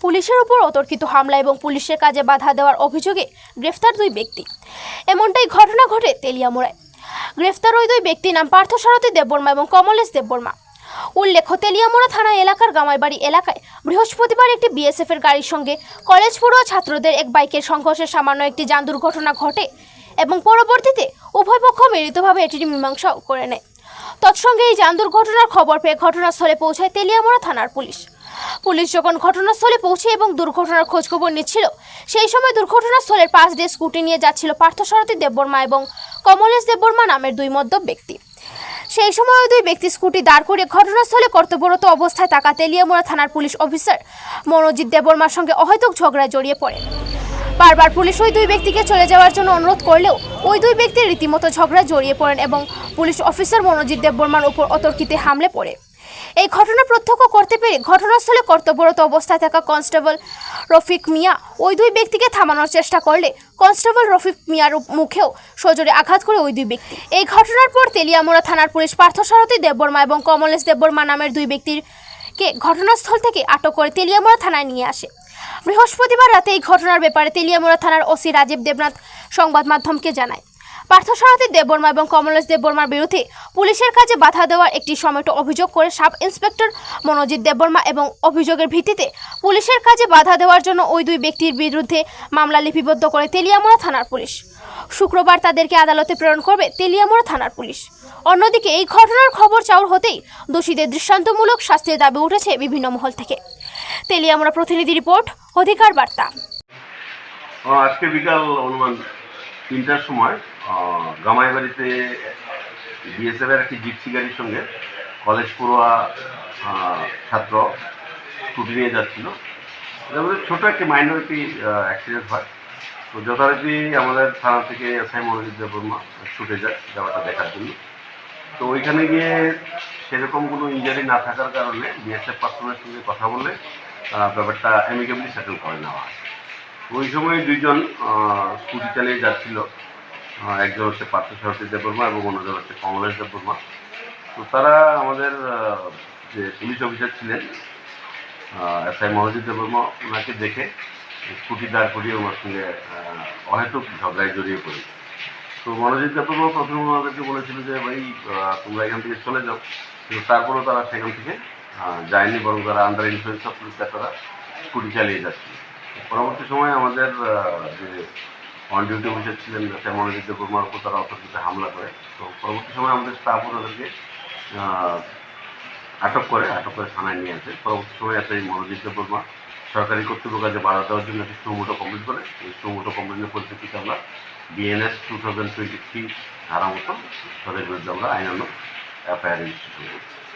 পুলিশের উপর অতর্কিত হামলা এবং পুলিশের কাজে বাধা দেওয়ার অভিযোগে গ্রেফতার দুই ব্যক্তি। এমনটাই ঘটনা ঘটে তেলিয়ামুড়ায়। গ্রেফতার ওই দুই ব্যক্তির নাম পার্থসারথী দেববর্মা এবং কমলেশ দেববর্মা। উল্লেখ্য, তেলিয়ামুড়া থানা এলাকার গামাইবাড়ি এলাকায় বৃহস্পতিবার একটি বিএসএফ এর গাড়ির সঙ্গে কলেজ পড়ুয়া ছাত্রদের এক বাইকের সংঘর্ষে সামান্য একটি যান দুর্ঘটনা ঘটে এবং পরবর্তীতে উভয় পক্ষ মিলিতভাবে এটির মীমাংসা করে নেয়। তৎসঙ্গে এই যান দুর্ঘটনার খবর পেয়ে ঘটনাস্থলে পৌঁছায় তেলিয়ামুড়া থানার পুলিশ। পুলিশ যখন ঘটনাস্থলে পৌঁছে এবং দুর্ঘটনার খোঁজখবর নিচ্ছিল, সেই সময় দুর্ঘটনাস্থলের পাশ দিয়ে স্কুটি নিয়ে যাচ্ছিল পার্থসারথী দেববর্মা এবং কমলেশ দেববর্মা নামের দুই মদ্যপ ব্যক্তি। সেই সময় ওই দুই ব্যক্তি স্কুটি দাঁড় করে ঘটনাস্থলে কর্তব্যরত অবস্থায় থাকা তেলিয়ামুড়া থানার পুলিশ অফিসার মনোজিৎ দেববর্মার সঙ্গে অহেতুক ঝগড়ায় জড়িয়ে পড়ে। বারবার পুলিশ ওই দুই ব্যক্তিকে চলে যাওয়ার জন্য অনুরোধ করলেও ওই দুই ব্যক্তি রীতিমতো ঝগড়ায় জড়িয়ে পড়েন এবং পুলিশ অফিসার মনোজিৎ দেববর্মার উপর অতর্কিতে হামলে পড়ে। এই ঘটনা প্রত্যক্ষ করতে পেরে ঘটনাস্থলে কর্তব্যরত অবস্থায় থাকা কনস্টেবল রফিক মিয়া ওই দুই ব্যক্তিকে থামানোর চেষ্টা করলে কনস্টেবল রফিক মিয়ার মুখেও সজোরে আঘাত করে ওই দুই ব্যক্তি। এই ঘটনার পর তেলিয়ামুড়া থানার পুলিশ পার্থসারথী দেববর্মা এবং কমলেশ দেববর্মা নামের দুই ব্যক্তিকে ঘটনাস্থল থেকে আটক করে তেলিয়ামুড়া থানায় নিয়ে আসে। বৃহস্পতিবার রাতে এই ঘটনার ব্যাপারে তেলিয়ামুড়া থানার ওসি রাজীব দেবনাথ সংবাদ মাধ্যমকে জানায়, পার্থসারথী দেববর্মা এবং কমলেশ দেববর্মার বিরুদ্ধে পুলিশের কাজে বাধা দেওয়ার একটি সমেত অভিযোগ করে সাব ইন্সপেক্টর মনোজিৎ দেববর্মা এবং অভিযোগের ভিত্তিতে পুলিশের কাজে বাধা দেওয়ার জন্য ওই দুই ব্যক্তির বিরুদ্ধে মামলা লিপিবদ্ধ করে তেলিয়ামুড়া থানার পুলিশ। শুক্রবার তাদেরকে আদালতে প্রেরণ করবে তেলিয়ামুড়া থানার পুলিশ। অন্যদিকে এই ঘটনার খবর চাউর হতেই দোষীদের দৃষ্টান্তমূলক শাস্তির দাবি উঠেছে বিভিন্ন মহল থেকে। তেলিয়ামুড়া প্রতিনিধি রিপোর্ট, অধিকার বার্তা। আজকে বিকাল অনুমান 3টার সময় গামাইবাড়িতে বিএসএফ এর একটি জিপসি গাড়ির সঙ্গে কলেজ পড়ুয়া ছাত্র স্কুটি নিয়ে যাচ্ছিল। এর মধ্যে ছোট একটি মাইনর একটি অ্যাক্সিডেন্ট হয়। তো যথারীতি আমাদের থানা থেকে এসআই মনোজিৎ দেববর্মা ছুটে যায় ব্যাপারটা দেখার জন্য। তো ওইখানে গিয়ে সেরকম কোনো ইনজারি না থাকার কারণে বিএসএফ পার্সনের সঙ্গে কথা বলে ব্যাপারটা অ্যামিকেবলি সেটেল করে নেওয়া হয়। ওই সময় দুইজন স্কুটি চালিয়ে যাচ্ছিল, একজন হচ্ছে পার্থসারথী দেববর্মা এবং অন্যজন হচ্ছে কমলেশ দেববর্মা। তো তারা আমাদের যে পুলিশ অফিসার ছিলেন এসআই মনোজিৎ দেববর্মা, ওনাকে দেখে স্কুটি দাঁড় করিয়ে ওনার সঙ্গে অহেতুক ঝগড়ায় জড়িয়ে পড়ি। তো মনোজিৎ দেববর্মা প্রথমে ওনাদেরকে বলেছিল যে ভাই তোমরা এখান থেকে চলে যাও, কিন্তু তারপরেও তারা সেখান থেকে যায়নি, বরং তারা আন্ডার ইনফ্লুয়েন্স অফ পুলিশরা তারা স্কুটি চালিয়ে যাচ্ছিল। পরবর্তী সময়ে আমাদের যে অন ডিউটি অফিসার ছিলেন এসআই মনোজিৎ দেববর্মার উপর তারা অতর্কিতে হামলা করে। তো পরবর্তী সময় আমাদের স্টাফ ওনাদেরকে আটক করে থানায় নিয়ে আসে। পরবর্তী সময় এসআই মনোজিৎ দেববর্মা সরকারি কর্তৃপক্ষ কাজে বাধা দেওয়ার জন্য একটি সুমোটো কমপ্লিট করে। এই সুমোটো কমপ্লিটের পরিপ্রেক্ষিতে আমরা বিএনএস 2023 ধারা মতো তাদের বিরুদ্ধে আমরা আইনানুগ এফআইআর রেজিস্ট্রেশন করি।